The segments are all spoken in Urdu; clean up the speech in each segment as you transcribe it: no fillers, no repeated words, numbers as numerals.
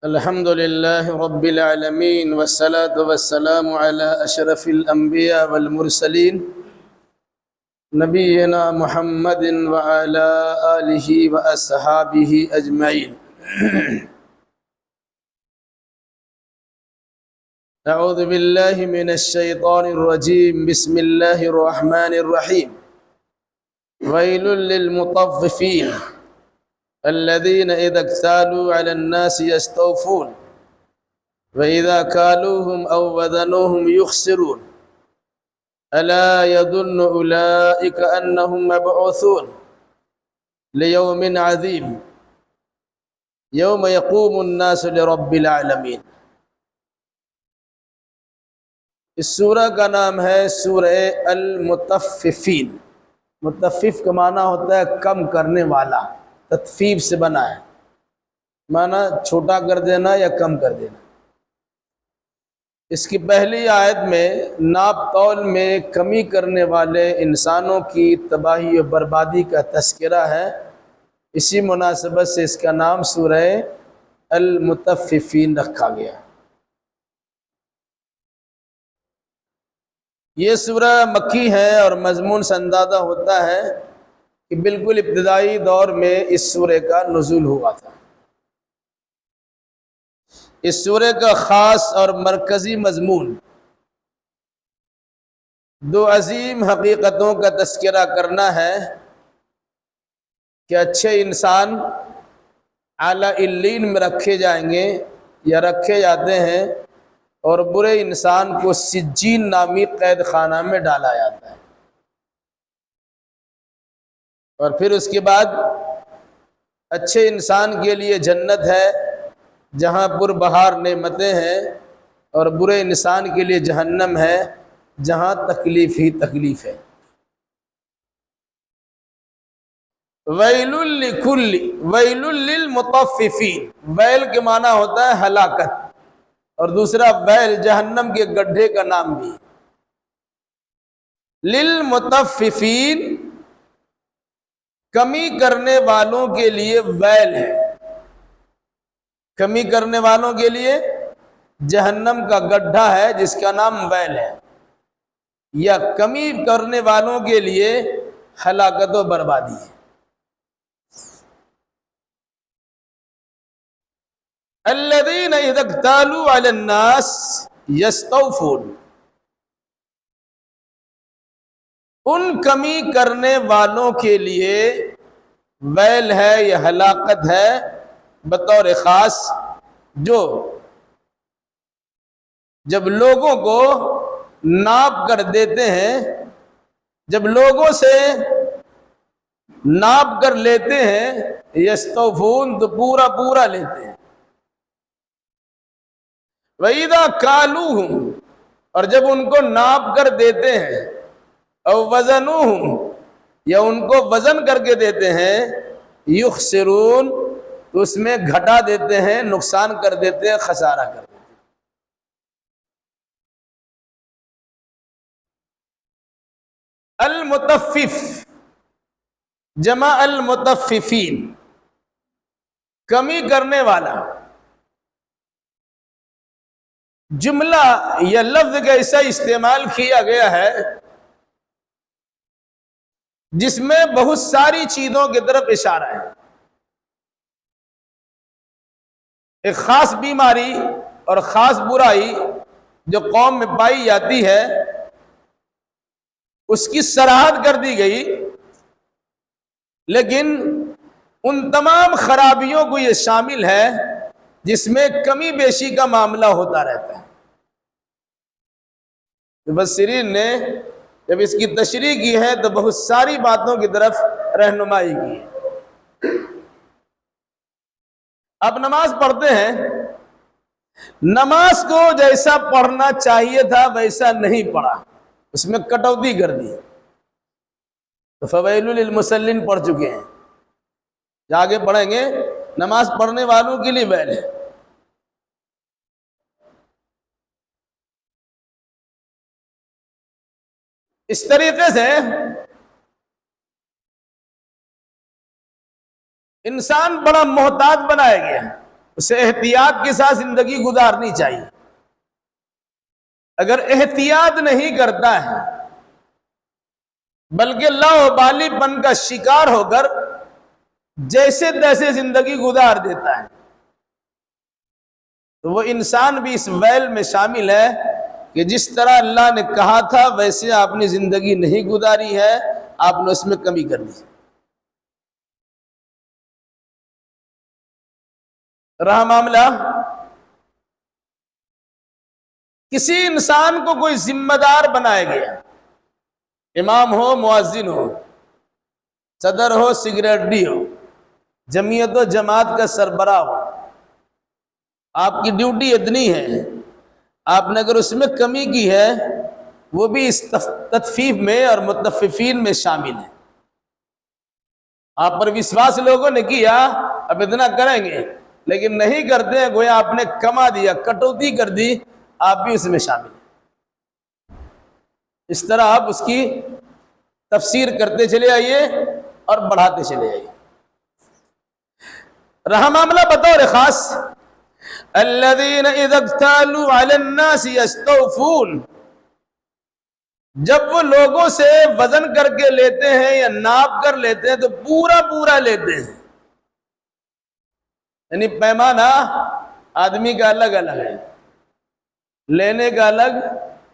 الحمد لله رب العالمين والصلاة والسلام على أشرف الأنبياء والمرسلين نبينا محمد وعلى آله وأصحابه أجمعين. أعوذ بالله من الشيطان الرجيم. بسم الله الرحمن الرحيم. ويل للمطففين الذين إذا اكتالوا على الناس يستوفون وإذا كالوهم أو وزنوهم يخسرون ألا يظن أولئك أنهم مبعوثون ليوم عظيم يوم يقوم الناس لرب العالمين. اس سورہ کا نام ہے سورہ المطففین. مطفف کا معنی ہوتا ہے کم کرنے والا، تطفیف سے بنا ہے، معنی چھوٹا کر دینا یا کم کر دینا. اس کی پہلی آیت میں ناپ تول میں کمی کرنے والے انسانوں کی تباہی و بربادی کا تذکرہ ہے. اسی مناسبت سے اس کا نام سورہ المطففین رکھا گیا. یہ سورہ مکی ہے اور مضمون سے اندازہ ہوتا ہے کہ بالکل ابتدائی دور میں اس سورہ کا نزول ہوا تھا. اس سورہ کا خاص اور مرکزی مضمون دو عظیم حقیقتوں کا تذکرہ کرنا ہے کہ اچھے انسان اعلیٰ علیین میں رکھے جائیں گے یا رکھے جاتے ہیں، اور برے انسان کو سجین نامی قید خانہ میں ڈالا جاتا ہے. اور پھر اس کے بعد اچھے انسان کے لیے جنت ہے جہاں پر بہار نعمتیں ہیں، اور برے انسان کے لیے جہنم ہے جہاں تکلیف ہی تکلیف ہے. ویل للمطففین، ویل کے معنی ہوتا ہے ہلاکت، اور دوسرا ویل جہنم کے گڈھے کا نام بھی. للمطففین کمی کرنے والوں کے لیے ویل ہے. کمی کرنے والوں کے لیے جہنم کا گڈھا ہے جس کا نام ویل ہے، یا کمی کرنے والوں کے لیے ہلاکت و بربادی ہے. الذین اذا اکتالوا علی الناس یستوفون، ان کمی کرنے والوں کے لیے ویل ہے یا ہلاکت ہے بطور خاص، جو جب لوگوں کو ناپ کر دیتے ہیں، جب لوگوں سے ناپ کر لیتے ہیں، یستوفون تو پورا پورا لیتے ہیں. وَإِذَا كَالُوهُمْ، اور جب ان کو ناپ کر دیتے ہیں، او وزنوہم، یا ان کو وزن کر کے دیتے ہیں، یخسرون، تو اس میں گھٹا دیتے ہیں، نقصان کر دیتے ہیں، خسارہ کر دیتے ہیں. المطفف جمع المطففین، کمی کرنے والا. جملہ یا لفظ کا ایسا استعمال کیا گیا ہے جس میں بہت ساری چیزوں کی طرف اشارہ ہے. ایک خاص بیماری اور خاص برائی جو قوم میں پائی جاتی ہے، اس کی سراحت کر دی گئی، لیکن ان تمام خرابیوں کو یہ شامل ہے جس میں کمی بیشی کا معاملہ ہوتا رہتا ہے. مفسرین نے جب اس کی تشریح کی ہے تو بہت ساری باتوں کی طرف رہنمائی کی ہے. اب نماز پڑھتے ہیں، نماز کو جیسا پڑھنا چاہیے تھا ویسا نہیں پڑھا، اس میں کٹوتی کر دی. تو فویل للمصلین پڑھ چکے ہیں، آگے پڑھیں گے نماز پڑھنے والوں کے لیے ویل ہے. اس طریقے سے انسان بڑا محتاط بنایا گیا ہے. اسے احتیاط کے ساتھ زندگی گزارنی چاہیے. اگر احتیاط نہیں کرتا ہے بلکہ لاوبالی پن کا شکار ہو کر جیسے تیسے زندگی گزار دیتا ہے تو وہ انسان بھی اس ویل میں شامل ہے کہ جس طرح اللہ نے کہا تھا ویسے آپ نے زندگی نہیں گزاری ہے، آپ نے اس میں کمی کر دی. رہا معاملہ کسی انسان کو کوئی ذمہ دار بنایا گیا، امام ہو، مؤذن ہو، صدر ہو، سیکریٹری ہو، جمعیت و جماعت کا سربراہ ہو، آپ کی ڈیوٹی اتنی ہے، آپ نے اگر اس میں کمی کی ہے وہ بھی اس تطفیف میں اور متففین میں شامل ہے. آپ پر وشواس لوگوں نے کیا، اب اتنا کریں گے، لیکن نہیں کرتے ہیں، گویا آپ نے کما دیا، کٹوتی کر دی، آپ بھی اس میں شامل ہیں. اس طرح آپ اس کی تفسیر کرتے چلے آئیے اور بڑھاتے چلے آئیے. رہا معاملہ بطور خاص الذین اذا اکتالوا علی الناس یستوفون، جب وہ لوگوں سے وزن کر کے لیتے ہیں یا ناپ کر لیتے ہیں تو پورا پورا لیتے ہیں. یعنی پیمانہ آدمی کا الگ الگ ہے، لینے کا الگ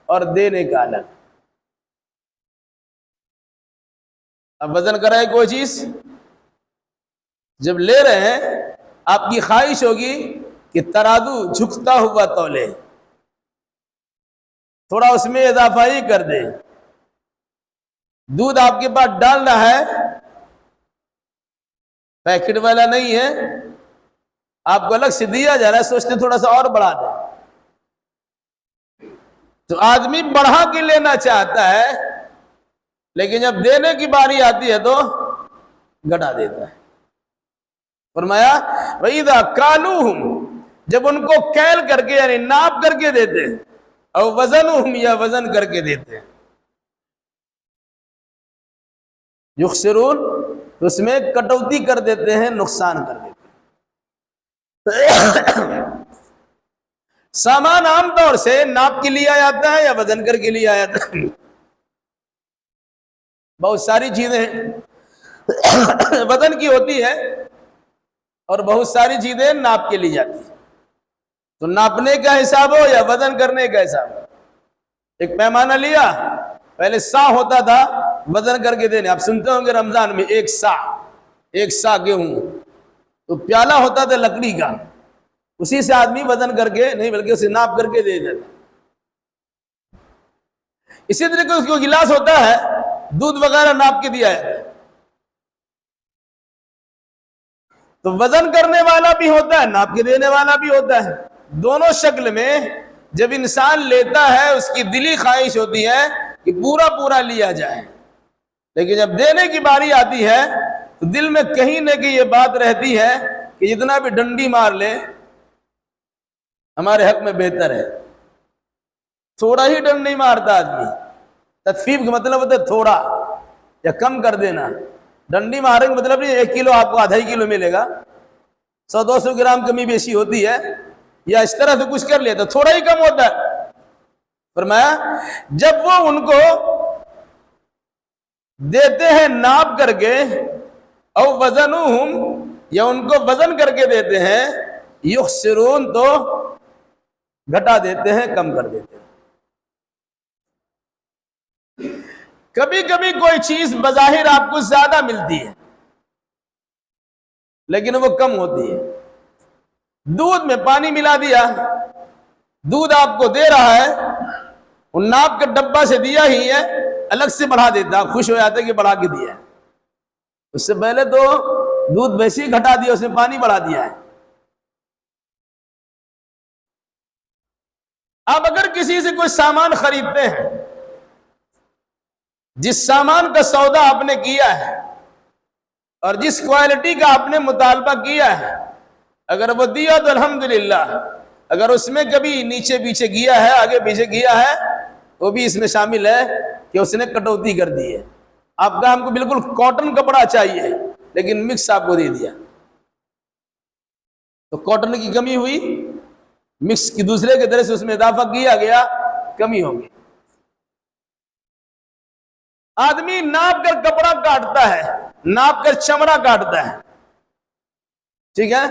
اور دینے کا الگ. اب وزن کرائے کوئی چیز، جب لے رہے ہیں آپ کی خواہش ہوگی کہ ترازو جھکتا ہوا تولے، تھوڑا اس میں اضافہ ہی کر دے. دودھ آپ کے پاس ڈالنا ہے، پیکٹ والا نہیں ہے، آپ کو الگ سے دیا جا رہا ہے، سوچتے تھوڑا سا اور بڑھا دیں. تو آدمی بڑھا کے لینا چاہتا ہے لیکن جب دینے کی باری آتی ہے تو گھٹا دیتا ہے. فرمایا وَإِذَا كَالُوهُمْ، جب ان کو کیل کر کے یعنی ناپ کر کے دیتے ہیں، او وزنہم یا وزن کر کے دیتے ہیں، یخسرون، تو اس میں کٹوتی کر دیتے ہیں، نقصان کر دیتے ہیں. سامان عام طور سے ناپ کے لیے آتا ہے یا وزن کر کے لیے آتا ہے؟ بہت ساری چیزیں وزن کی ہوتی ہے اور بہت ساری چیزیں ناپ کے لی جاتی ہیں. تو ناپنے کا حساب ہو یا وزن کرنے کا حساب ہو. ایک پیمانہ لیا، پہلے سا ہوتا تھا، وزن کر کے دینے. آپ سنتے ہوں گے رمضان میں ایک سا گیہوں، تو پیالہ ہوتا تھا لکڑی کا، اسی سے آدمی وزن کر کے نہیں بلکہ اسے ناپ کر کے دے دیتا. اسی طرح اس کو گلاس ہوتا ہے، دودھ وغیرہ ناپ کے دیا ہے. تو وزن کرنے والا بھی ہوتا ہے، ناپ کے دینے والا بھی ہوتا ہے. دونوں شکل میں جب انسان لیتا ہے اس کی دلی خواہش ہوتی ہے کہ پورا پورا لیا جائے، لیکن جب دینے کی باری آتی ہے تو دل میں کہیں نہ کہیں یہ بات رہتی ہے کہ جتنا بھی ڈنڈی مار لے ہمارے حق میں بہتر ہے. تھوڑا ہی ڈنڈ نہیں مارتا آدمی. تطفیف کا مطلب ہوتا ہے تھوڑا یا کم کر دینا. ڈنڈی مارنے کا مطلب نہیں 1 کلو آپ کو آدھا ہی کلو ملے گا، 100-200 گرام کمی بیشی ہوتی ہے، یا اس طرح سے کچھ کر لیا تو تھوڑا ہی کم ہوتا ہے. فرمایا جب وہ ان کو دیتے ہیں ناپ کر کے، او وزنہم، یا ان کو وزن کر کے دیتے ہیں، یخسرون، تو گھٹا دیتے ہیں، کم کر دیتے ہیں. کبھی کبھی کوئی چیز بظاہر آپ کو زیادہ ملتی ہے لیکن وہ کم ہوتی ہے. دودھ میں پانی ملا دیا، دودھ آپ کو دے رہا ہے، وہ ناپ کے ڈبہ سے دیا ہی ہے، الگ سے بڑھا دیتا، خوش ہو جاتا ہے کہ بڑھا کے دیا ہے. اس سے پہلے تو دودھ ویسے ہی گھٹا دیا، اس نے پانی بڑھا دیا ہے. آپ اگر کسی سے کوئی سامان خریدتے ہیں، جس سامان کا سودا آپ نے کیا ہے اور جس کوالٹی کا آپ نے مطالبہ کیا ہے، اگر وہ دیا تو الحمدللہ، اگر اس میں کبھی نیچے پیچھے گیا ہے، آگے پیچھے گیا ہے، وہ بھی اس میں شامل ہے کہ اس نے کٹوتی کر دی ہے. آپ کا ہم کو بالکل کاٹن کپڑا چاہیے لیکن مکس آپ کو دے دیا. تو کاٹن کی کمی ہوئی، مکس کی دوسرے کے طرح سے اس میں اضافہ کیا گیا، کمی ہوگی۔ آدمی ناپ کر کپڑا کاٹتا ہے، ناپ کر چمڑا کاٹتا ہے، ٹھیک ہے؟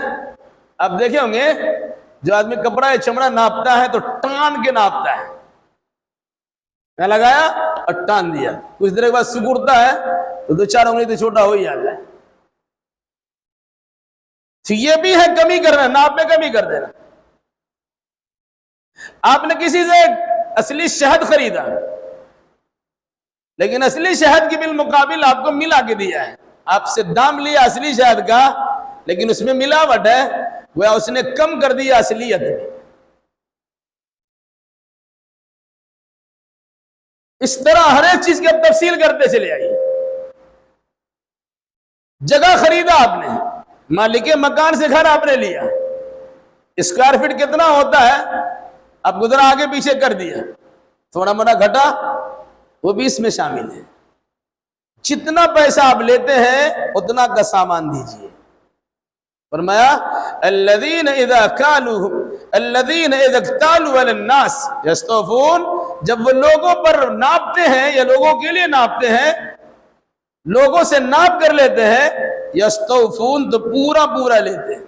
اب دیکھے ہوں گے جو آدمی کپڑا یا چمڑا ناپتا ہے تو ٹان کے ناپتا ہے، میں لگایا اور ٹان دیا، کچھ دیر کے بعد سکڑتا ہے تو 2-4 انگلی تو چھوٹا ہو ہی جاتا ہے۔ تو یہ بھی ہے کمی کرنا، ناپ میں کمی کر دینا۔ آپ نے کسی سے اصلی شہد خریدا لیکن اصلی شہد کی بالمقابل آپ کو ملا کے دیا ہے، آپ سے دام لیا اصلی شہد کا لیکن اس میں ملاوٹ ہے، وہ اس نے کم کر دیا اصلیت میں۔ اس طرح ہر ایک چیز کی اب تفصیل کرتے چلے آئیے۔ جگہ خریدا آپ نے، مالک مکان سے گھر آپ نے لیا، اسکوائر فٹ کتنا ہوتا ہے اب گزرا آگے پیچھے کر دیا، تھوڑا موڑا گھٹا وہ بھی اس میں شامل ہے۔ جتنا پیسہ آپ لیتے ہیں اتنا کا سامان دیجئے۔ فرمایا الذین اذا اکتالوا علی الناس یستوفون، جب وہ لوگوں پر ناپتے ہیں یا لوگوں کے لیے ناپتے ہیں، لوگوں سے ناپ کر لیتے ہیں، یستوفون تو پورا پورا لیتے ہیں۔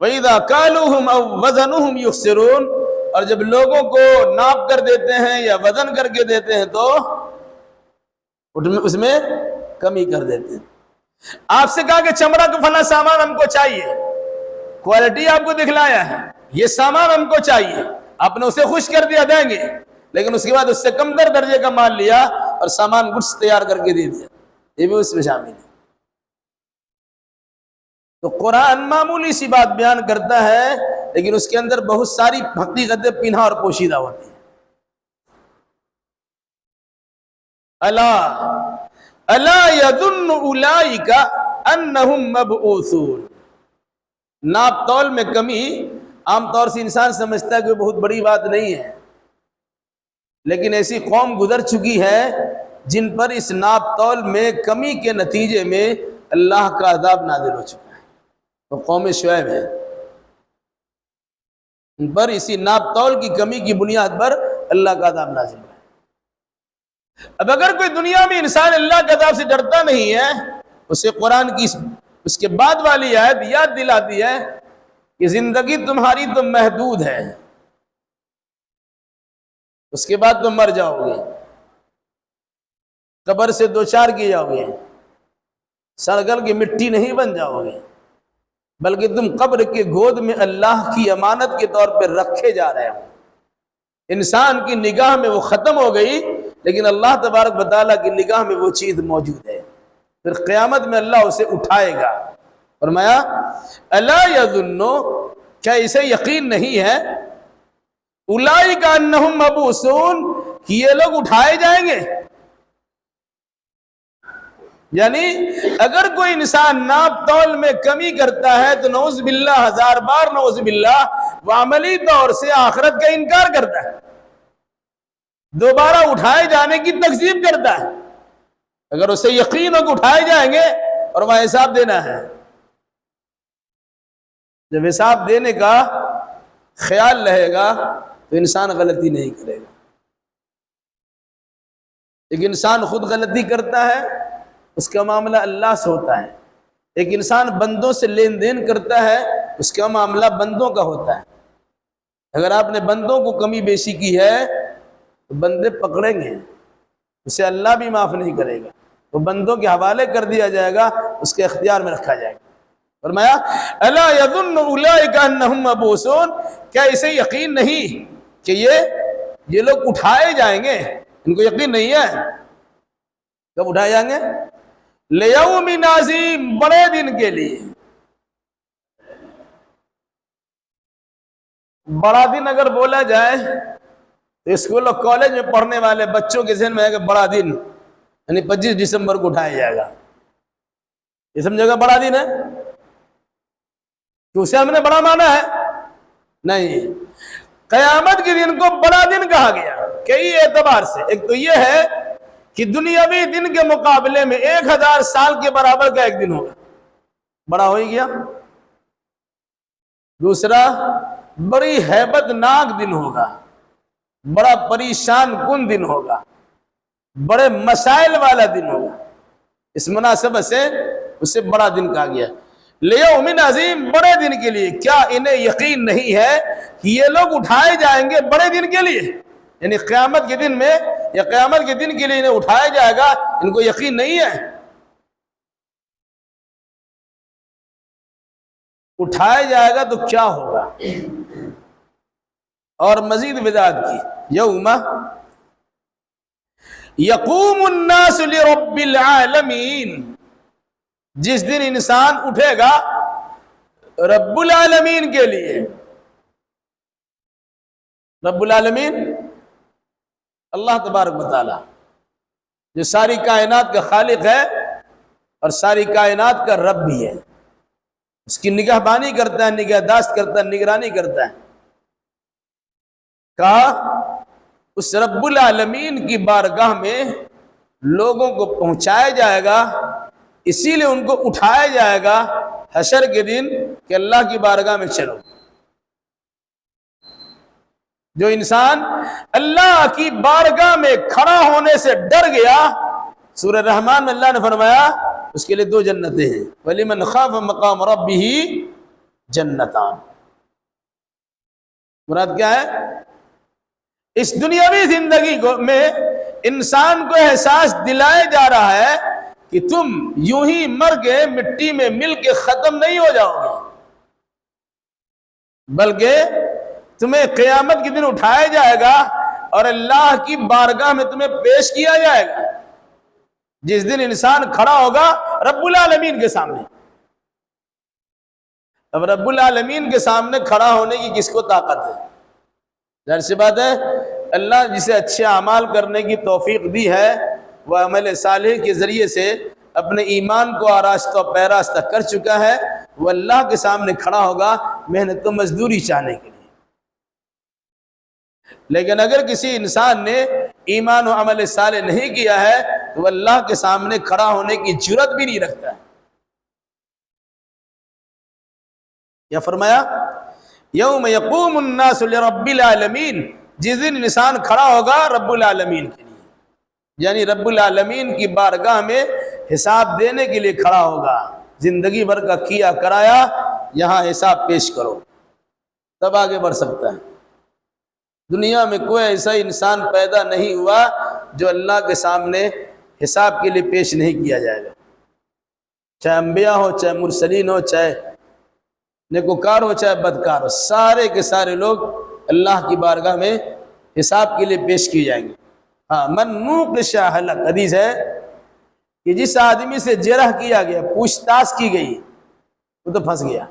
وَإِذَا كَالُوهُمْ أَوْ وَزَنُوهُمْ يُخْسِرُونَ، اور جب لوگوں کو ناپ کر دیتے ہیں یا وزن کر کے دیتے ہیں تو اس میں کمی کر دیتے ہیں۔ آپ سے کہا کہ چمڑا کا فلاں سامان ہم کو چاہیے، کوالٹی آپ کو دکھلایا ہے، یہ سامان ہم کو چاہیے، آپ نے اسے خوش کر دیا دیں گے، لیکن اس کے بعد اس سے کم تر درجے کا مال لیا اور سامان گڈس تیار کر کے دے دیا، یہ بھی اس میں شامل ہے۔ تو قرآن معمولی سی بات بیان کرتا ہے لیکن اس کے اندر بہت ساری حقیقتیں پنہا اور پوشیدہ ہوتی ہیں۔ الا یظن اولئک انہم مبعوثون، ناپ تول میں کمی عام طور سے انسان سمجھتا ہے کہ بہت بڑی بات نہیں ہے، لیکن ایسی قوم گزر چکی ہے جن پر اس ناپ تول میں کمی کے نتیجے میں اللہ کا عذاب نازل ہو چکا ہے۔ تو قوم شعیب ہے، ان پر اسی ناپ تول کی کمی کی بنیاد پر اللہ کا عذاب نازل ہوا ہے۔ اب اگر کوئی دنیا میں انسان اللہ کے عذاب سے ڈرتا نہیں ہے، اسے قرآن کی اس کے بعد والی آیت یاد دلاتی ہے کہ زندگی تمہاری تو محدود ہے، اس کے بعد تم مر جاؤ گے، قبر سے دوچار کیے جاؤ گے، سڑگل کی مٹی نہیں بن جاؤ گے، بلکہ تم قبر کے گود میں اللہ کی امانت کے طور پہ رکھے جا رہے ہو۔ انسان کی نگاہ میں وہ ختم ہو گئی لیکن اللہ تبارک و تعالیٰ کی نگاہ میں وہ چیز موجود ہے، پھر قیامت میں اللہ اسے اٹھائے گا۔ فرمایا الا یظن، کیا اسے یقین نہیں ہے، اولئک انہم مبعوثون، کہ یہ لوگ اٹھائے جائیں گے۔ یعنی اگر کوئی انسان ناپ تول میں کمی کرتا ہے تو نعوذ باللہ، 1000 بار نعوذ باللہ، وہ عملی طور سے آخرت کا انکار کرتا ہے، دوبارہ اٹھائے جانے کی تکذیب کرتا ہے۔ اگر اسے یقین ہو کہ اٹھائے جائیں گے اور وہاں حساب دینا ہے، جب حساب دینے کا خیال رہے گا تو انسان غلطی نہیں کرے گا۔ ایک انسان خود غلطی کرتا ہے، اس کا معاملہ اللہ سے ہوتا ہے۔ ایک انسان بندوں سے لین دین کرتا ہے، اس کا معاملہ بندوں کا ہوتا ہے۔ اگر آپ نے بندوں کو کمی بیشی کی ہے تو بندے پکڑیں گے، اسے اللہ بھی معاف نہیں کرے گا، تو بندوں کے حوالے کر دیا جائے گا، اس کے اختیار میں رکھا جائے گا۔ فرمایا الا یظن اولئک انہم مبعوثون، کیا اسے یقین نہیں کہ یہ لوگ اٹھائے جائیں گے؟ ان کو یقین نہیں ہے کب اٹھائے جائیں گے؟ لیوم عظیم، بڑے دن کے لیے۔ بڑا دن اگر بولا جائے تو اسکول اور کالج میں پڑھنے والے بچوں کے ذہن میں ہے کہ بڑا دن یعنی 25 دسمبر کو اٹھایا جائے گا، یہ سمجھے گا بڑا دن ہے کہ اسے ہم نے بڑا مانا ہے؟ نہیں، قیامت کے دن کو بڑا دن کہا گیا کئی اعتبار سے۔ ایک تو یہ ہے کہ دنیاوی دن کے مقابلے میں 1000 سال کے برابر کا ایک دن ہوگا، بڑا ہو ہی گیا۔ دوسرا، بڑی ہیبت ناک دن ہوگا، بڑا پریشان کن دن ہوگا، بڑے مسائل والا دن ہوگا، اس مناسبت سے اسے بڑا دن کہا گیا۔ لیوم عظیم، بڑے دن کے لیے۔ کیا انہیں یقین نہیں ہے کہ یہ لوگ اٹھائے جائیں گے بڑے دن کے لیے؟ یعنی قیامت کے دن میں یا قیامت کے دن کے لیے انہیں اٹھایا جائے گا، ان کو یقین نہیں ہے؟ اٹھایا جائے گا تو کیا ہوگا؟ اور مزید وضاحت کی، یوم یقوم الناس لرب العالمین، جس دن انسان اٹھے گا رب العالمین کے لیے۔ رب العالمین اللہ تبارک و تعالی، جو ساری کائنات کا خالق ہے اور ساری کائنات کا رب بھی ہے، اس کی نگہبانی کرتا ہے، نگہداشت کرتا ہے، نگرانی کرتا ہے۔ کہا اس رب العالمین کی بارگاہ میں لوگوں کو پہنچایا جائے گا، اسی لیے ان کو اٹھایا جائے گا حشر کے دن کہ اللہ کی بارگاہ میں چلو۔ جو انسان اللہ کی بارگاہ میں کھڑا ہونے سے ڈر گیا، سورہ رحمان میں اللہ نے فرمایا اس کے لیے 2 جنتیں ہیں، وَلِمَنْ خَافَ مَقَامَ رَبِّهِ جنتان۔ مراد کیا ہے؟ اس دنیاوی زندگی میں انسان کو احساس دلائے جا رہا ہے کہ تم یوں ہی مر کے مٹی میں مل کے ختم نہیں ہو جاؤ گے، بلکہ تمہیں قیامت کے دن اٹھایا جائے گا اور اللہ کی بارگاہ میں تمہیں پیش کیا جائے گا، جس دن انسان کھڑا ہوگا رب العالمین کے سامنے۔ اب رب العالمین کے سامنے کھڑا ہونے کی کس کو طاقت ہے؟ ظاہر سی بات ہے اللہ جسے اچھے اعمال کرنے کی توفیق دی ہے، وہ عمل صالح کے ذریعے سے اپنے ایمان کو آراستہ و پیراستہ کر چکا ہے، وہ اللہ کے سامنے کھڑا ہوگا محنت و مزدوری چاہنے کے لیے۔ لیکن اگر کسی انسان نے ایمان و عمل صالح نہیں کیا ہے تو وہ اللہ کے سامنے کھڑا ہونے کی جرات بھی نہیں رکھتا ہے۔ یا فرمایا یوم یقوم الناس لرب العالمین، جس دن انسان کھڑا ہوگا رب العالمین کے لیے، یعنی رب العالمین کی بارگاہ میں حساب دینے کے لیے کھڑا ہوگا۔ زندگی بھر کا کیا کرایا یہاں حساب پیش کرو، تب آگے بڑھ سکتا ہے۔ دنیا میں کوئی ایسا انسان پیدا نہیں ہوا جو اللہ کے سامنے حساب کے لیے پیش نہیں کیا جائے گا، چاہے انبیاء ہو، چاہے مرسلین ہو، چاہے نیکوکار ہو، چاہے بدکار ہو، سارے کے سارے لوگ اللہ کی بارگاہ میں حساب کے لیے پیش کیے جائیں گے۔ ہاں، من نوقش ہلک، حدیث ہے کہ جس آدمی سے جرح کیا گیا، پوچھ تاچھ کی گئی، وہ تو پھنس گیا۔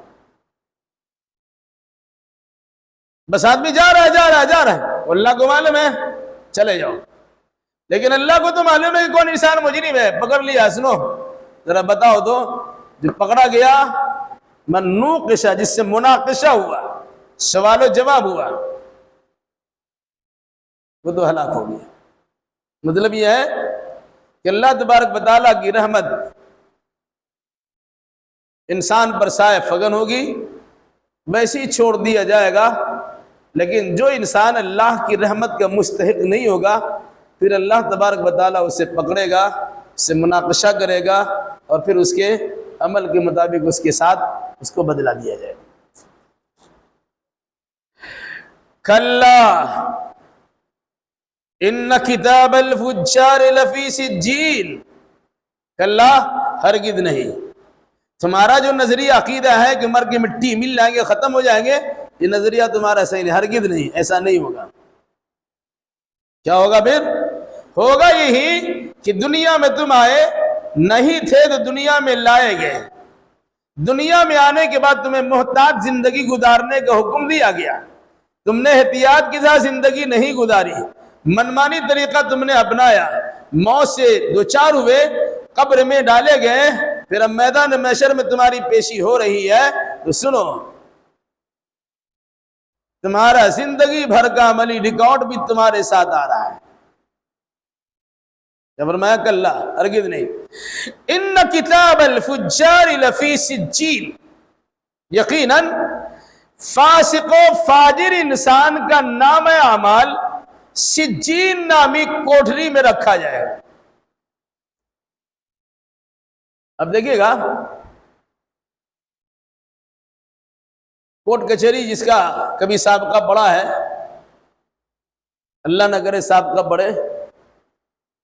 بس آدمی جا رہا ہے، اللہ کو معلوم ہے چلے جاؤ، لیکن اللہ کو تو معلوم ہے کہ کون انسان مجرم ہے، پکڑ لیا۔ سنو ذرا بتاؤ تو، جو پکڑا گیا من نوقشہ، جس سے مناقشہ ہوا، سوال و جواب ہوا، وہ تو ہلاک ہو گیا۔ مطلب یہ ہے کہ اللہ تبارک و تعالیٰ کی رحمت انسان پر سایہ فگن ہوگی، ویسے ہی چھوڑ دیا جائے گا۔ لیکن جو انسان اللہ کی رحمت کا مستحق نہیں ہوگا، پھر اللہ تبارک و تعالیٰ اسے پکڑے گا، اس سے مناقشہ کرے گا، اور پھر اس کے عمل کے مطابق اس کے ساتھ اس کو بدلہ دیا جائے گا۔ کلا ان کتاب الفجار لفی سجین، کلا ہرگز نہیں۔ تمہارا جو نظریہ عقیدہ ہے کہ مر کے مٹی مل جائیں گے، ختم ہو جائیں گے، یہ نظریہ تمہارا صحیح نہیں، ہرگز نہیں، ایسا نہیں ہوگا۔ کیا ہوگا پھر؟ ہوگا یہی کہ دنیا میں تم آئے نہیں تھے تو دنیا میں لائے گئے، دنیا میں آنے کے بعد تمہیں محتاط زندگی گزارنے کا حکم دیا گیا، تم نے احتیاط کے ساتھ زندگی نہیں گزاری، منمانی طریقہ تم نے اپنایا، موت سے دوچار ہوئے، قبر میں ڈالے گئے، پھر اب میدان محشر میں تمہاری پیشی ہو رہی ہے۔ تو سنو، تمہارا زندگی بھر کا عملی ریکارڈ بھی تمہارے ساتھ آ رہا ہے۔ فرمایا کلا، ہرگز نہیں. ان کتاب الفجار لفی سجین، یقیناً فاسق و فاجر انسان کا نام اعمال سجین نامی کوٹھری میں رکھا جائے گا. اب دیکھیے گا کوٹ کچہری جس کا کبھی سابقہ پڑا ہے، اللہ نہ کرے سابقہ پڑے،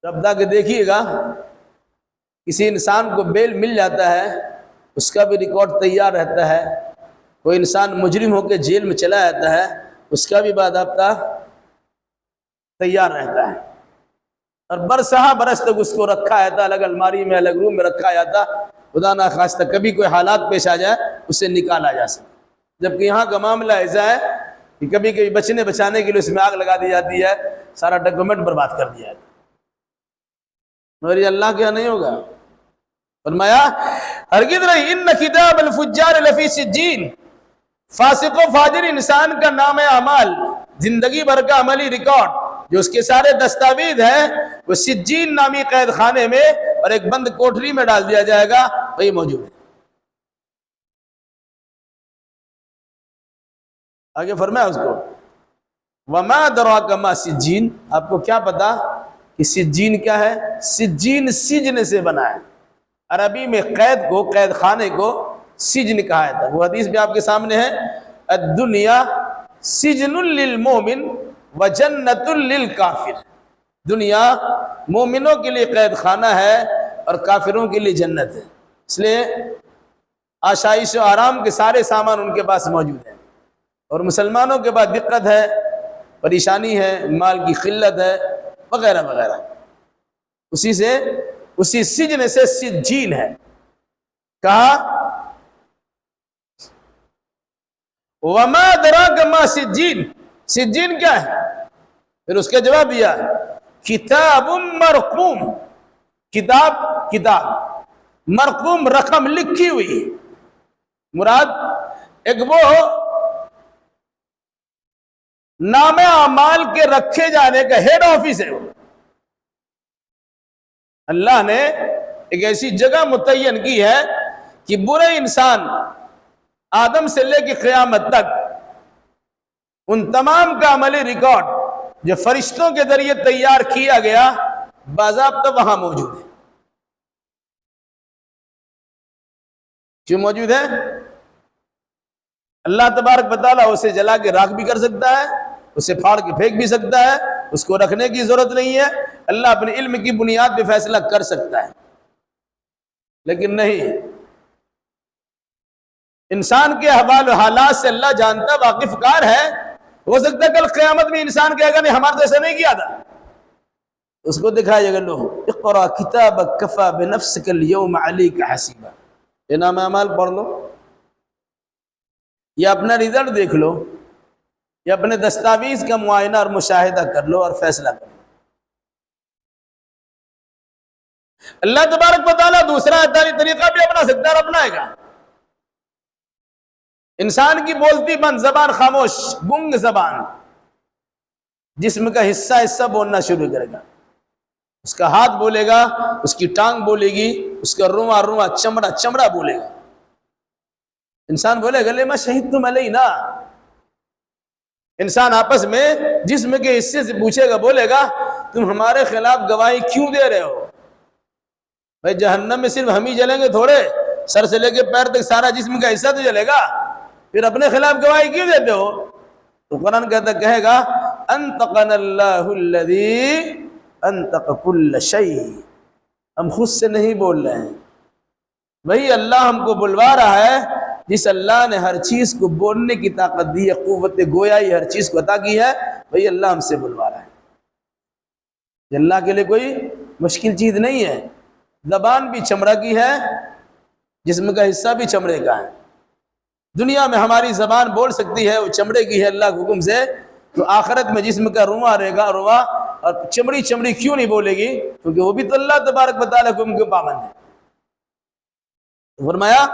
تب تک دیکھیے گا کسی انسان کو بیل مل جاتا ہے اس کا بھی ریکارڈ تیار رہتا ہے. کوئی انسان مجرم ہو کے جیل میں چلا جاتا ہے اس کا بھی باضابطہ تیار رہتا ہے، اور برسہ برس تک اس کو رکھا جاتا، الگ الماری میں الگ روم میں رکھا جاتا، خدا نہ خواستہ کبھی کوئی حالات پیش آ جائے اسے نکالا جا سکے. جبکہ یہاں کا معاملہ ایسا ہے کہ کبھی کبھی بچنے بچانے کے لیے اس میں آگ لگا دی جاتی ہے، سارا ڈاکومنٹ برباد کر دیا جاتا ہے. مگر یہ اللہ کیا نہیں ہوگا. فرمایا ہرگز نہیں، ان کتاب الفجار لفی سجین، فاسق و فاجر انسان کا نام اعمال، زندگی بھر کا عملی ریکارڈ جو اس کے سارے دستاویز ہیں، وہ سجین نامی قید خانے میں اور ایک بند کوٹری میں ڈال دیا جائے گا، وہی موجود ہے. آگے فرمایا اس کو وما ادراک ما سجین، آپ کو کیا پتا کہ سجین کیا ہے؟ سجین سجن سے بنا ہے. عربی میں قید کو، قید خانے کو سجن کہا جاتا ہے. وہ حدیث بھی آپ کے سامنے ہے، الدنیا سجن للمومن وجنت للکافر. دنیا مومنوں کے لیے قید خانہ ہے اور کافروں کے لیے جنت ہے. اس لیے آشائش و آرام کے سارے سامان ان کے پاس موجود ہیں، اور مسلمانوں کے بعد دقت ہے، پریشانی ہے، مال کی قلت ہے وغیرہ وغیرہ. اسی سجن سے سجین ہے. کہا وما ادراک ما سجین، سجین کیا ہے؟ پھر اس کا جواب دیا کتاب مرقوم، کتاب مرقوم رقم لکھی ہوئی. مراد ایک وہ نام اعمال کے رکھے جانے کا ہیڈ آفس ہے. اللہ نے ایک ایسی جگہ متعین کی ہے کہ برے انسان آدم سے لے کے قیامت تک ان تمام کا عملی ریکارڈ جو فرشتوں کے ذریعے تیار کیا گیا باضابطہ وہاں موجود ہے. کیوں موجود ہے؟ اللہ تبارک و تعالیٰ اسے جلا کے راکھ بھی کر سکتا ہے، اسے پھاڑ کے پھینک بھی سکتا ہے، اس کو رکھنے کی ضرورت نہیں ہے. اللہ اپنے علم کی بنیاد پہ فیصلہ کر سکتا ہے، لیکن نہیں، انسان کے احوال و حالات سے اللہ جانتا، واقف کار ہے. ہو سکتا ہے کل قیامت میں انسان کہے گا نہیں ہمارا تو ایسا نہیں کیا تھا، اس کو دکھایا جائے گا لو اقرا کتابک کفا بنفسک اليوم علیک حسیبا، یہ نام اعمال پڑھ لو، یا اپنا رزلٹ دیکھ لو، یا اپنے دستاویز کا معائنہ اور مشاہدہ کر لو اور فیصلہ کر لو. اللہ تبارک و تعالیٰ دوسرا طریقہ بھی اپنا سکتا ہے اور اپنائے گا. انسان کی بولتی بند زبان خاموش، گنگ زبان، جسم کا حصہ بولنا شروع کرے گا. اس کا ہاتھ بولے گا، اس کی ٹانگ بولے گی، اس کا رواں چمڑا بولے گا. انسان بولے گا لما شہدتم علینا. انسان آپس میں جسم کے حصے سے پوچھے گا، بولے گا تم ہمارے خلاف گواہی کیوں دے رہے ہو؟ بھائی جہنم میں صرف ہم ہی جلیں گے تھوڑے، سر سے لے کے پیر تک سارا جسم کا حصہ تو جلے گا، پھر اپنے خلاف گواہی کیوں دیتے ہو؟ تو قرآن کہے گا انطقنا اللہ الذی انطق کل شیء، ہم خود سے نہیں بول رہے ہیں، وہی اللہ ہم کو بلوا رہا ہے جس اللہ نے ہر چیز کو بولنے کی طاقت دی ہے، قوت گویائی ہر چیز کو عطا کی ہے، وہی اللہ ہم سے بلوا رہا ہے. یہ اللہ کے لیے کوئی مشکل چیز نہیں ہے. زبان بھی چمڑا کی ہے، جسم کا حصہ بھی چمڑے کا ہے. دنیا میں ہماری زبان بول سکتی ہے، وہ چمڑے کی ہے اللہ کے حکم سے، تو آخرت میں جسم کا رواں رہے گا، رواں اور چمڑی کیوں نہیں بولے گی؟ کیونکہ وہ بھی تو اللہ تبارک و تعالیٰ کے حکم کے پابند ہے. فرمایا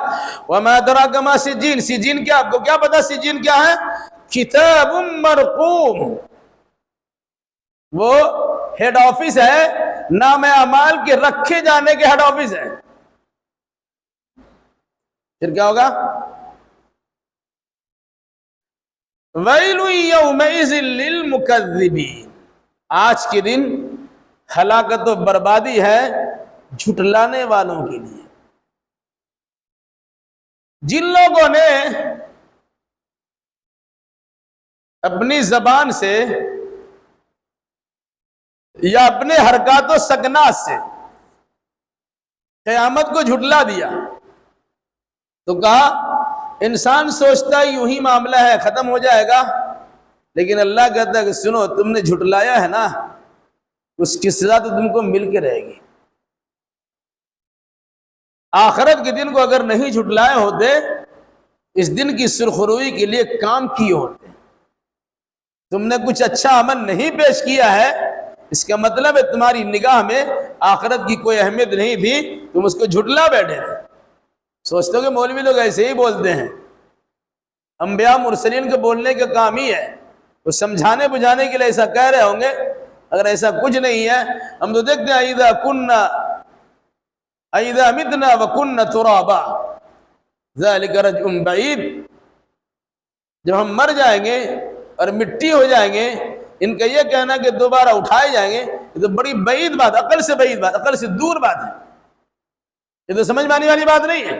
وما ادراک ما سجین، سجین کیا؟ آپ کو کیا پتا سجین کیا ہے؟ کتاب مرقوم، وہ ہیڈ آفس ہے نام اعمال کے رکھے جانے کے ہیڈ آفس ہے. پھر کیا ہوگا؟ ویل یومئذ للمکذبین، آج کے دن ہلاکت و بربادی ہے جھٹلانے والوں کے لیے. جن لوگوں نے اپنی زبان سے یا اپنے حرکات و سکنات سے قیامت کو جھٹلا دیا، تو کہا انسان سوچتا ہے یوں ہی معاملہ ہے، ختم ہو جائے گا، لیکن اللہ کہتا ہے کہ سنو، تم نے جھٹلایا ہے نا، اس کی سزا تو تم کو مل کے رہے گی. آخرت کے دن کو اگر نہیں جھٹلائے ہوتے، اس دن کی سرخروئی کے لیے کام کیے ہوتے. تم نے کچھ اچھا عمل نہیں پیش کیا ہے، اس کا مطلب ہے تمہاری نگاہ میں آخرت کی کوئی اہمیت نہیں تھی، تم اس کو جھٹلا بیٹھے تھے. سوچتے ہو کہ مولوی لوگ ایسے ہی بولتے ہیں. انبیاء مرسلین کے بولنے کا کام ہی ہے، وہ سمجھانے بجھانے کے لیے ایسا کہہ رہے ہوں گے. اگر ایسا کچھ نہیں ہے، ہم تو دیکھتے ہیں اذا متنا وکننا ترابا ذلک رجع بعید، جب ہم مر جائیں گے اور مٹی ہو جائیں گے، ان کا یہ کہنا کہ دوبارہ اٹھائے جائیں گے، یہ تو بڑی بعید بات، عقل سے بعید بات، عقل سے دور بات ہے. یہ تو سمجھ میں آنے والی بات نہیں ہے.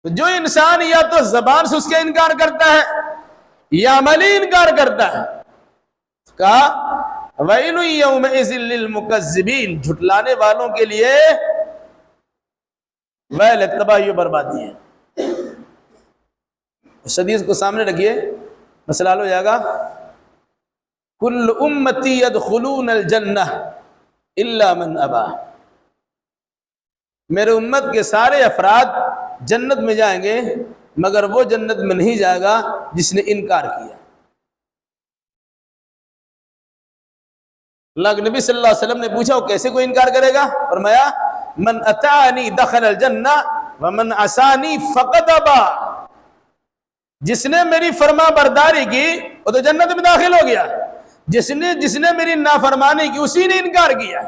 تو جو انسان یا تو زبان سے اس کا انکار کرتا ہے یا عملی انکار کرتا ہے، کہا ویل یومئذ للمکذبین، جھٹلانے والوں کے لیے ویل، تباہی و بربادی ہے. اس حدیث کو سامنے رکھیے، مسئلہ حل ہو جائے گا. کل امتی یدخلون الجنہ الا من ابا، میرے امت کے سارے افراد جنت میں جائیں گے مگر وہ جنت میں نہیں جائے گا جس نے انکار کیا. اللہ کے نبی صلی اللہ علیہ وسلم نے پوچھا وہ کیسے کوئی انکار کرے گا؟ فرمایا من اطاعنی دخل الجنہ ومن عصانی فقد ابا، جس نے میری فرما برداری کی وہ تو جنت میں داخل ہو گیا، جس نے میری نافرمانی کی اسی نے انکار کیا.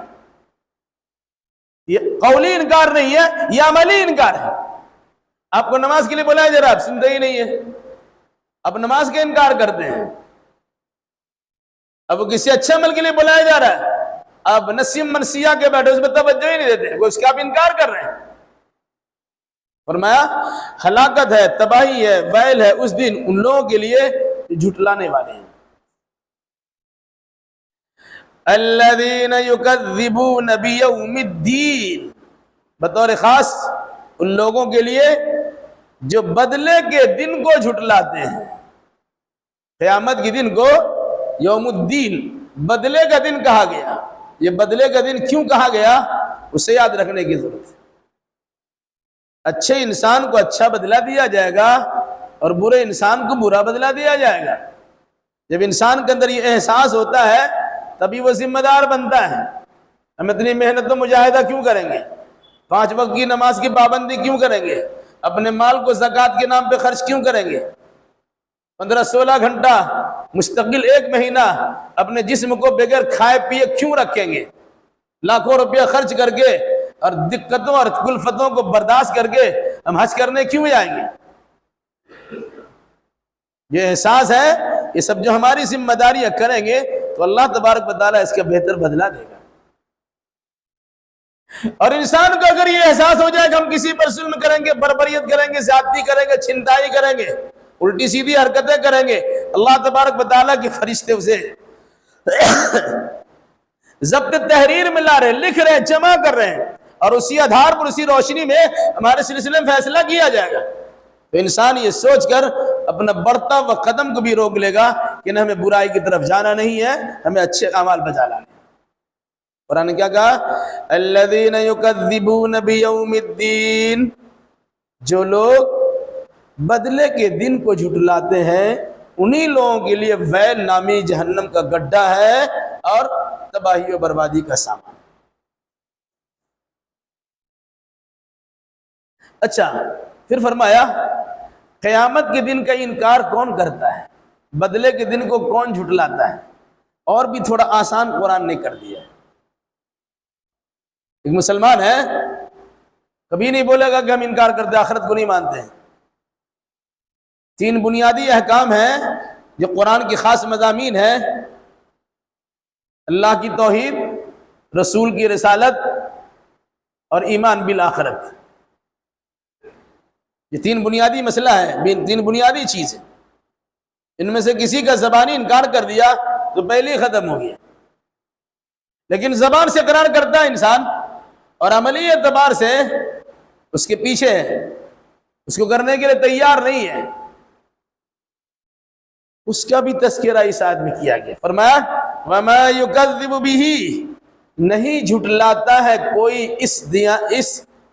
یہ قولی انکار نہیں ہے، یہ عملی انکار ہے. آپ کو نماز کے لیے بلایا جا رہا ہے، آپ سنتے ہی نہیں ہے، آپ نماز کا انکار کرتے ہیں. اب وہ کسی اچھے عمل کے لیے بلایا جا رہا ہے، آپ نسیم منسیہ کے بیٹھے اس میں توجہ ہی نہیں دیتے، وہ اس کا آپ انکار کر رہے ہیں. فرمایا ہلاکت ہے، تباہی ہے، ویل ہے اس دن ان لوگوں کے لیے جھٹلانے والے ہیں. الذین یکذبون بیوم الدین، بطور خاص ان لوگوں کے لیے جو بدلے کے دن کو جھٹلاتے ہیں. قیامت کے دن کو یوم الدین، بدلے کا دن کہا گیا. یہ بدلے کا دن کیوں کہا گیا اسے یاد رکھنے کی ضرورت ہے. اچھے انسان کو اچھا بدلہ دیا جائے گا اور برے انسان کو برا بدلہ دیا جائے گا. جب انسان کے اندر یہ احساس ہوتا ہے تبھی وہ ذمہ دار بنتا ہے. ہم اتنی محنت و مجاہدہ کیوں کریں گے؟ 5 وقت کی نماز کی پابندی کیوں کریں گے؟ اپنے مال کو زکوٰۃ کے نام پہ خرچ کیوں کریں گے؟ 15-16 گھنٹہ مستقل 1 مہینہ اپنے جسم کو بغیر کھائے پیے کیوں رکھیں گے؟ لاکھوں روپیہ خرچ کر کے اور دقتوں اور کلفتوں کو برداشت کر کے ہم حج کرنے کیوں جائیں گے؟ یہ احساس ہے یہ سب جو ہماری ذمہ داریاں کریں گے تو اللہ تبارک و تعالیٰ اس کا بہتر بدلہ دے گا. اور انسان کو اگر یہ احساس ہو جائے کہ ہم کسی پر ظلم کریں گے، بربریت کریں گے، زیادتی کریں گے، چھنتائی کریں گے، الٹی سیدھی حرکتیں کریں گے، اللہ تبارک و تعالیٰ کے فرشتے اسے ضبط تحریر میں لا رہے ہیں، لکھ رہے ہیں، جمع کر رہے ہیں، اور اسی آدھار پر اسی روشنی میں ہمارے سلسلے میں فیصلہ کیا جائے گا. تو انسان یہ سوچ کر اپنا بڑھتا ہوا قدم کو بھی روک لے گا کہ نہ ہمیں برائی کی طرف جانا نہیں ہے، ہمیں اچھے اعمال بجا لانے ہیں. قرآن نے کیا کہا؟ الذین یکذبون بیوم الدین، جو لوگ بدلے کے دن کو جھٹلاتے ہیں انہی لوگوں کے لیے ویل نامی جہنم کا گڈھا ہے اور تباہی و بربادی کا سامان. اچھا پھر فرمایا قیامت کے دن کا انکار کون کرتا ہے؟ بدلے کے دن کو کون جھٹلاتا ہے؟ اور بھی تھوڑا آسان قرآن نے کر دیا ہے۔ ایک مسلمان ہے، کبھی نہیں بولے گا کہ ہم انکار کرتے آخرت کو نہیں مانتے ہیں۔ 3 بنیادی احکام ہیں جو قرآن کی خاص مضامین ہیں: اللہ کی توحید، رسول کی رسالت اور ایمان بالآخرت۔ یہ 3 بنیادی مسئلہ ہے، 3 بنیادی چیز ہیں۔ ان میں سے کسی کا زبانی انکار کر دیا تو پہلے ہی ختم ہو گیا۔ لیکن زبان سے اقرار کرتا ہے انسان اور عملی اعتبار سے اس کے پیچھے ہے، اس کو کرنے کے لیے تیار نہیں ہے، اس کا بھی تذکرہ اس آیت میں کیا گیا۔ فرمایا وَمَا يُكَذِّبُ بِهِ، نہیں جھٹلاتا ہے کوئی اس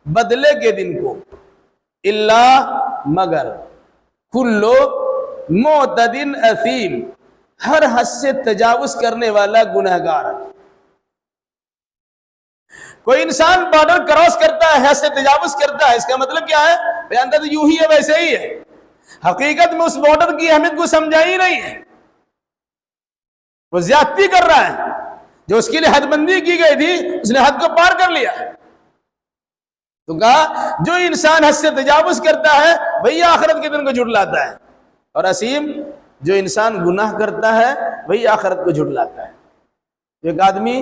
بدلے کے دن کو، الا مگر کل معتد اثیم، ہر حد سے تجاوز کرنے والا گنہگار۔ کوئی انسان بارڈر کراس کرتا ہے، حد سے تجاوز کرتا ہے، اس کا مطلب کیا ہے؟ بیان تو یوں ہی ہے ویسے ہی ہے، حقیقت میں اس بارڈر کی اہمیت کو سمجھا ہی نہیں ہے، وہ زیادتی کر رہا ہے۔ جو اس کے لیے حد بندی کی گئی تھی اس نے حد کو پار کر لیا۔ تو کہا جو انسان حد سے تجاوز کرتا ہے وہی آخرت کے دن کو جھٹلاتا ہے، اور اسیم جو انسان گناہ کرتا ہے وہی آخرت کو جھٹلاتا ہے۔ ایک آدمی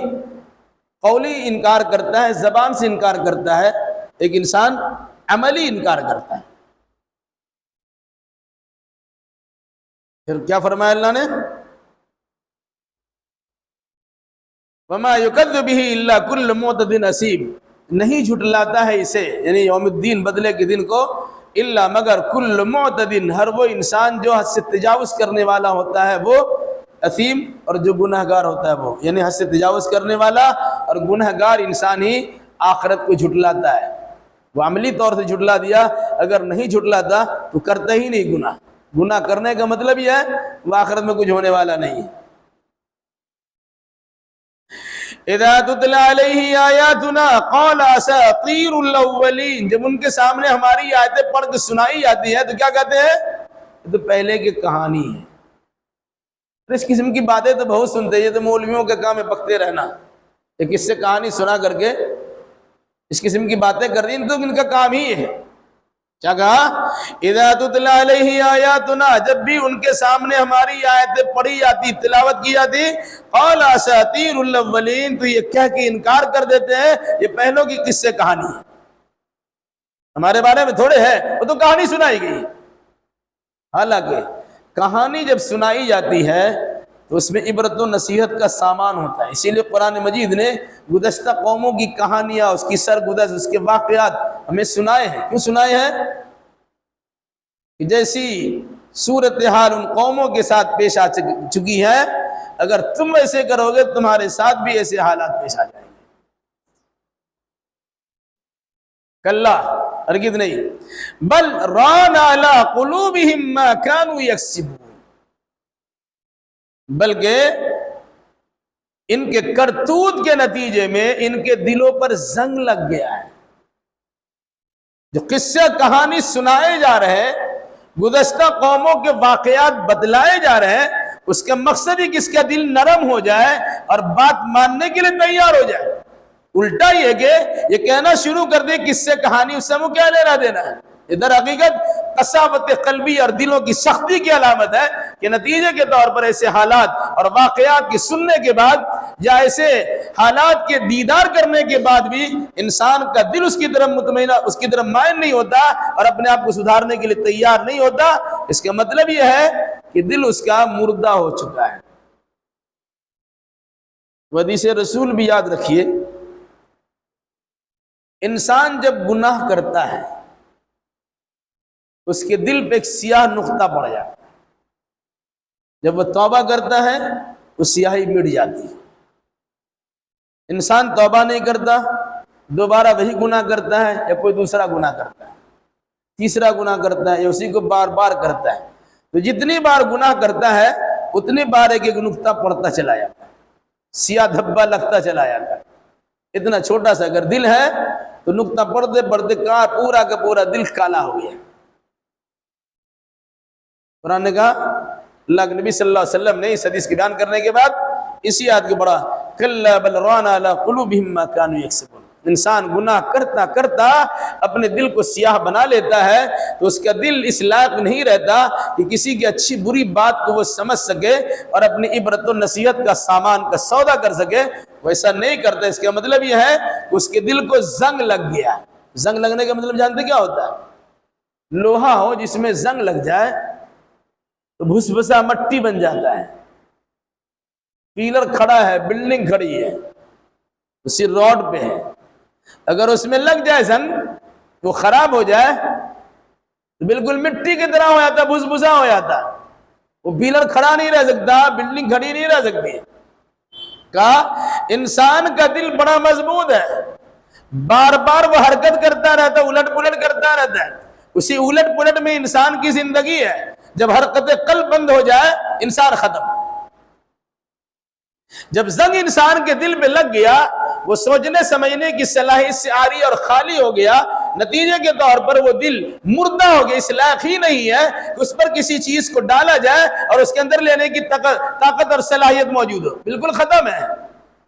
قولی انکار کرتا ہے، زبان سے انکار کرتا ہے، ایک انسان عملی انکار کرتا ہے۔ پھر کیا فرمایا اللہ نے؟ وَمَا يُكَذِّبُ بِهِ إِلَّا كُلُّ مُعْتَدٍ أَثِيمٍ، نہیں جھٹلاتا ہے اسے یعنی یوم الدین بدلے کے دن کو، الا مگر کل معتدن، ہر وہ انسان جو حد سے تجاوز کرنے والا ہوتا ہے وہ، اثیم اور جو گنہگار ہوتا ہے وہ، یعنی حد سے تجاوز کرنے والا اور گنہگار انسان ہی آخرت کو جھٹلاتا ہے۔ وہ عملی طور سے جھٹلا دیا، اگر نہیں جھٹلاتا تو کرتا ہی نہیں گناہ۔ گناہ کرنے کا مطلب یہ ہے وہ آخرت میں کچھ ہونے والا نہیں ہے۔ اذا تتلى علیہ آیاتنا قال اساطیر الاولین، جب ان کے سامنے ہماری آیتیں پڑھ کے سنائی جاتی ہیں تو کیا کہتے ہیں؟ یہ تو پہلے کی کہانی ہے۔ اس قسم کی باتیں تو بہت سنتے ہیں، یہ تو مولویوں کا کام ہے بکتے رہنا، ایک اس سے کہانی سنا کر کے اس قسم کی باتیں کر رہی ہیں، تو ان کا کام ہی ہے۔ کیا کہا؟ اذا تتلى علیہ آیاتنا، جب بھی ان کے سامنے ہماری آیتیں پڑھی جاتی، تلاوت کی جاتی، قال اساطیر الاولین، تو یہ کہہ کے انکار کر دیتے ہیں یہ پہلوں کی قصے کہانی ہے، ہمارے بارے میں تھوڑے ہے، وہ تو کہانی سنائی گئی۔ حالانکہ کہانی جب سنائی جاتی ہے تو اس میں عبرت و نصیحت کا سامان ہوتا ہے، اسی لیے قرآن مجید نے گزشتہ قوموں کی کہانیاں، اس کی سرگزشت، اس کے واقعات ہمیں سنائے ہیں۔ کیوں سنائے ہیں؟ کہ جیسی صورتحال ان قوموں کے ساتھ پیش آ چکی ہے، اگر تم ایسے کرو گے تمہارے ساتھ بھی ایسے حالات پیش آ جائیں گے۔ کلا، ہرگز نہیں، بل ران علی قلوبہم ما کانوا یکسبون، بلکہ ان کے کرتوت کے نتیجے میں ان کے دلوں پر زنگ لگ گیا ہے۔ جو قصہ کہانی سنائے جا رہے ہیں، گزشتہ قوموں کے واقعات بتلائے جا رہے ہیں، اس کا مقصد ہی کس کا دل نرم ہو جائے اور بات ماننے کے لیے تیار ہو جائے۔ الٹا یہ کہ یہ کہنا شروع کر دے کس سے کہانی، اس سے ہمیں کیا لینا دینا ہے؟ ادھر حقیقت قساوت قلبی اور دلوں کی سختی کی علامت ہے کہ نتیجے کے طور پر ایسے حالات اور واقعات کے سننے کے بعد یا ایسے حالات کے دیدار کرنے کے بعد بھی انسان کا دل اس کی طرف مطمئنہ، اس کی طرف مائل نہیں ہوتا اور اپنے آپ کو سدھارنے کے لیے تیار نہیں ہوتا۔ اس کا مطلب یہ ہے کہ دل اس کا مردہ ہو چکا ہے۔ حدیث رسول بھی یاد رکھیے، انسان جب گناہ کرتا ہے اس کے دل پہ ایک سیاہ نقطہ پڑ جاتا ہے، جب وہ توبہ کرتا ہے وہ سیاہی مٹ جاتی ہے۔ انسان توبہ نہیں کرتا، دوبارہ وہی گناہ کرتا ہے یا کوئی دوسرا گناہ کرتا ہے، تیسرا گناہ کرتا ہے یا اسی کو بار بار کرتا ہے، تو جتنی بار گناہ کرتا ہے اتنی بار ایک ایک نقطہ پڑتا چلا جاتا ہے، سیاہ دھبا لگتا چلا جاتا ہے۔ اتنا چھوٹا سا اگر دل ہے تو نقطہ پڑھتے پڑھتے پورا کا پورا دل کالا ہو گیا۔ قرآن نے کہا، اللہ کے نبی صلی اللہ علیہ وسلم نے اس حدیث کی بیان کرنے کے بعد اسی آیت کے بڑا کلا بل ران علی قلوبہم ما کانوا یکسبون. انسان گناہ کرتا کرتا اپنے دل کو سیاہ بنا لیتا ہے تو اس کا دل اس لائق نہیں رہتا کہ کسی کی اچھی بری بات کو وہ سمجھ سکے اور اپنی عبرت و نصیحت کا سامان کا سودا کر سکے. ویسا نہیں کرتا. اس کا مطلب یہ ہے کہ اس کے دل کو زنگ لگ گیا. زنگ لگنے کا مطلب جانتے کیا ہوتا ہے؟ لوہا ہو جس میں زنگ لگ جائے تو بھس بھسا مٹی بن جاتا ہے. پیلر کھڑا ہے, بلڈنگ کھڑی ہے, اسی روڈ پہ ہے, اگر اس میں لگ جائے زنگ تو خراب ہو جائے تو بالکل مٹی کی طرح ہو جاتا, بھس بھسا ہو جاتا. وہ پیلر کھڑا نہیں رہ سکتا, بلڈنگ کھڑی نہیں رہ سکتی. کہا انسان کا دل بڑا مضبوط ہے, بار بار وہ حرکت کرتا رہتا ہے, الٹ پلٹ کرتا رہتا ہے. اسی الٹ پلٹ میں انسان کی زندگی ہے. جب حرکت قلب بند ہو جائے انسان ختم. جب زنگ انسان کے دل میں لگ گیا, وہ سوچنے سمجھنے کی صلاحیت سے عاری اور خالی ہو گیا. نتیجے کے طور پر وہ دل مردہ ہو گیا, اس لائق ہی نہیں ہے کہ اس پر کسی چیز کو ڈالا جائے اور اس کے اندر لینے کی طاقت اور صلاحیت موجود ہو. بالکل ختم ہے.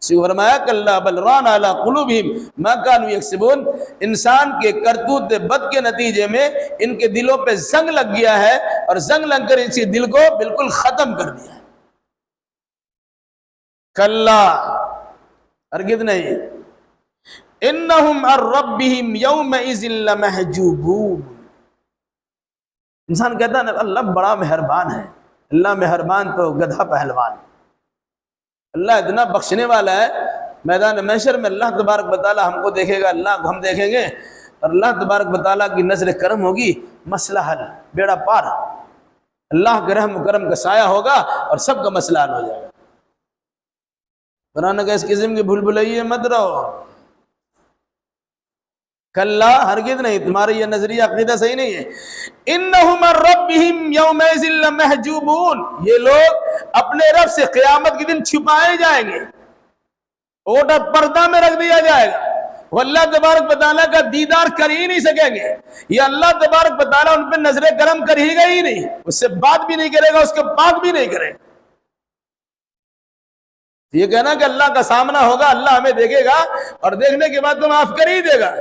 فرمایا کلا بل ران علی قلوبہم ما کانوا یکسبون. انسان کے کرتوت بد کے نتیجے میں ان کے دلوں پہ زنگ لگ گیا ہے اور زنگ لگ کر اسی دل کو بالکل ختم کر دیا ہے. کلا, ہرگز نہیں. انہم عن ربہم یومئذ لمحجوبون. انسان کہتا ہے اللہ بڑا مہربان ہے. اللہ مہربان تو گدھا پہلوان. اللہ اتنا بخشنے والا ہے, میدان محشر میں اللہ تبارک و تعالی ہم کو دیکھے گا, اللہ کو ہم دیکھیں گے, اور اللہ تبارک و تعالیٰ کی نظر کرم ہوگی, مسئلہ حل, بیڑا پار. اللہ کے رحم و کرم کا سایہ ہوگا اور سب کا مسئلہ حل ہو جائے گا. قرآن کا اس قسم کی بھول بھلائیے مت رہو. کلا, ہرگز نہیں, تمہاری یہ نظریہ عقیدہ صحیح نہیں ہے. انہم عن ربہم یومئذ لمحجوبون. یہ لوگ اپنے رب سے قیامت کے دن چھپائے جائیں گے, اوٹا پردہ میں رکھ دیا جائے گا. وہ اللہ تبارک و تعالیٰ کا دیدار کر ہی نہیں سکیں گے. یہ اللہ تبارک و تعالیٰ ان پہ نظر کرم کر ہی گا ہی نہیں, اس سے بات بھی نہیں کرے گا, اس کو پاک بھی نہیں کرے گا. یہ کہنا کہ اللہ کا سامنا ہوگا, اللہ ہمیں دیکھے گا اور دیکھنے کے بعد تو معاف کر ہی دے گا.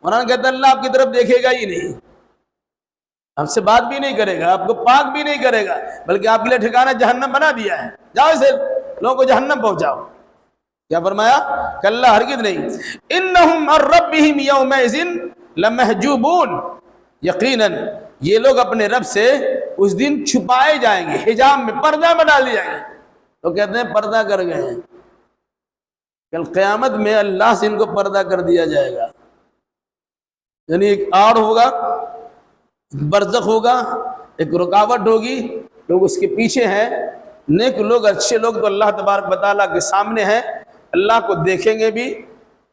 قرآن کہتا ہے اللہ آپ کی طرف دیکھے گا ہی نہیں, آپ سے بات بھی نہیں کرے گا, آپ کو پاک بھی نہیں کرے گا, بلکہ آپ کے لیے ٹھکانہ جہنم بنا دیا ہے. جاؤ اسے لوگوں کو جہنم پہنچاؤ. کیا فرمایا؟ کلا, ہرگز نہیں. انہم عن ربہم یومئذ لمحجوبون. یقیناً یہ لوگ اپنے رب سے اس دن چھپائے جائیں گے, حجاب میں, پردہ میں ڈال دیا جائیں گے. تو کہتے ہیں پردہ کر گئے ہیں. کل قیامت میں اللہ سے ان کو پردہ کر دیا جائے گا. یعنی ایک آڑ ہوگا, ایک برزخ ہوگا, ایک رکاوٹ ہوگی, لوگ اس کے پیچھے ہیں. نیک لوگ, اچھے لوگ تو اللہ تبارک و تعالیٰ کے سامنے ہیں, اللہ کو دیکھیں گے بھی.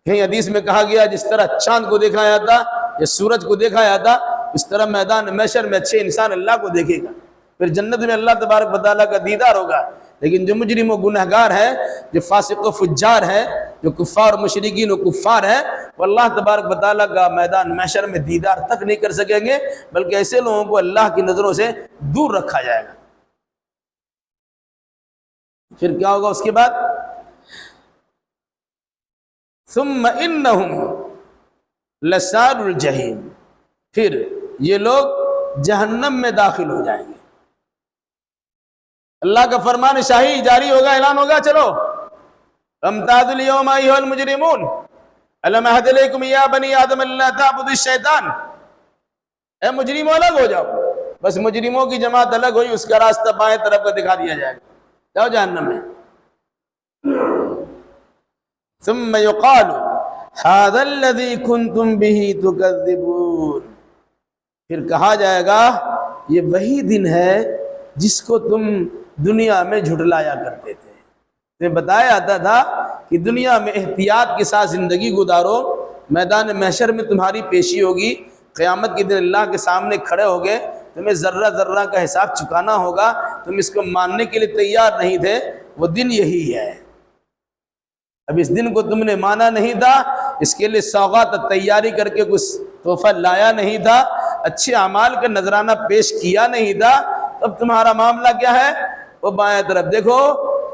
کہیں حدیث میں کہا گیا جس طرح چاند کو دیکھا جاتا یا سورج کو دیکھا جاتا, اس طرح میدان محشر میں اچھے انسان اللہ کو دیکھے گا. پھر جنت میں اللہ تبارک و تعالیٰ کا دیدار ہوگا. لیکن جو مجرم و گنہگار ہے, جو فاسق و فجار ہے, جو کفار و مشرکین و کفار ہیں, وہ اللہ تبارک و تعالیٰ کا میدان محشر میں دیدار تک نہیں کر سکیں گے, بلکہ ایسے لوگوں کو اللہ کی نظروں سے دور رکھا جائے گا. پھر کیا ہوگا اس کے بعد؟ ثم انہم لصال الجحیم. پھر یہ لوگ جہنم میں داخل ہو جائیں گے. اللہ کا فرمان شاہی جاری ہوگا, اعلان ہوگا, چلو امتازوا اليوم ایھا المجرمون الم اعھد الیکم یا بنی آدم الا تعبدوا الشیطان. اے مجرموں الگ ہو جاؤ. بس مجرموں کی جماعت الگ ہوئی, اس کا راستہ بائیں طرف کا دکھا دیا جائے گا, جاؤ جہنم میں. ثم يقال هذا الذي كنتم به تكذبون. پھر کہا جائے گا یہ وہی دن ہے جس کو تم دنیا میں جھٹلایا کرتے تھے. تمہیں بتایا جاتا تھا کہ دنیا میں احتیاط کے ساتھ زندگی گزارو, میدان محشر میں تمہاری پیشی ہوگی, قیامت کے دن اللہ کے سامنے کھڑے ہوگے, تمہیں ذرہ ذرہ کا حساب چکانا ہوگا. تم اس کو ماننے کے لیے تیار نہیں تھے, وہ دن یہی ہے. اب اس دن کو تم نے مانا نہیں تھا, اس کے لیے سوغات تیاری کر کے کچھ تحفہ لایا نہیں تھا, اچھے اعمال کا نذرانہ پیش کیا نہیں تھا. اب تمہارا معاملہ کیا ہے؟ وہ بائیں طرف دیکھو,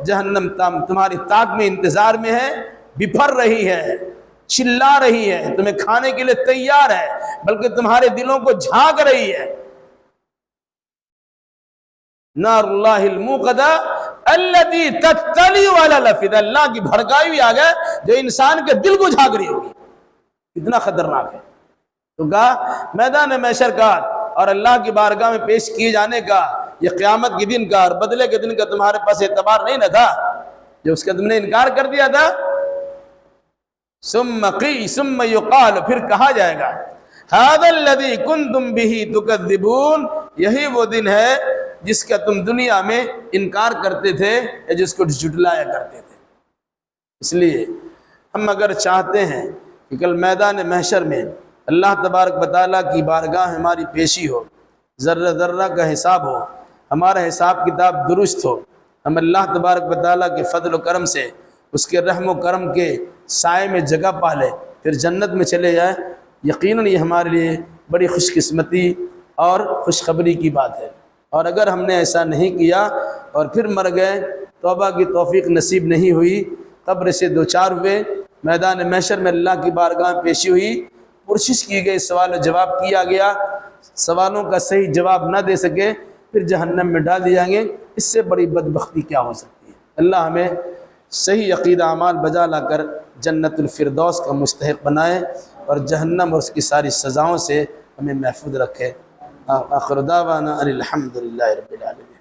جہنم تمہاری طاق میں انتظار میں ہے، بپھر رہی ہے، چلا رہی ہے، تمہیں کھانے کے لیے تیار ہے، بلکہ تمہارے دلوں کو جھانک رہی ہے۔ نار اللہ الموقدہ التی تطلع علی الافئدہ، اللہ کی بھڑکائی ہوئی آگ ہے جو انسان کے دل کو جھانک رہی ہوگی، کتنا خطرناک ہے۔ تو کہا میدان محشر کا اور اللہ کی بارگاہ میں پیش کیے جانے کا، یہ قیامت کے دن کا اور بدلے کے دن کا تمہارے پاس اعتبار نہیں نہ تھا جو اس کا تم نے انکار کر دیا تھا؟ ثم یقال، پھر کہا جائے گا ھذا الذی کنتم بہ تکذبون، یہی وہ دن ہے جس کا تم دنیا میں انکار کرتے تھے یا جس کو جھٹلایا کرتے تھے۔ اس لیے ہم اگر چاہتے ہیں کہ کل میدان محشر میں اللہ تبارک و تعالیٰ کی بارگاہ ہماری پیشی ہو، ذرہ ذرہ کا حساب ہو، ہمارا حساب کتاب درست ہو، ہم اللہ تبارک و تعالیٰ کے فضل و کرم سے اس کے رحم و کرم کے سائے میں جگہ پا لے، پھر جنت میں چلے جائیں، یقیناً یہ ہمارے لیے بڑی خوش قسمتی اور خوشخبری کی بات ہے۔ اور اگر ہم نے ایسا نہیں کیا اور پھر مر گئے، توبہ کی توفیق نصیب نہیں ہوئی، قبر سے دوچار ہوئے، میدان محشر میں اللہ کی بارگاہ میں پیشی ہوئی، پرسش کی گئی، سوال و جواب کیا گیا، سوالوں کا صحیح جواب نہ دے سکے، پھر جہنم میں ڈال دیا گے، اس سے بڑی بدبختی کیا ہو سکتی ہے۔ اللہ ہمیں صحیح عقیدہ اعمال بجا لا کر جنت الفردوس کا مستحق بنائے اور جہنم اور اس کی ساری سزاؤں سے ہمیں محفوظ رکھے۔ آخر دعوانا ان الحمد للہ رب العالمین۔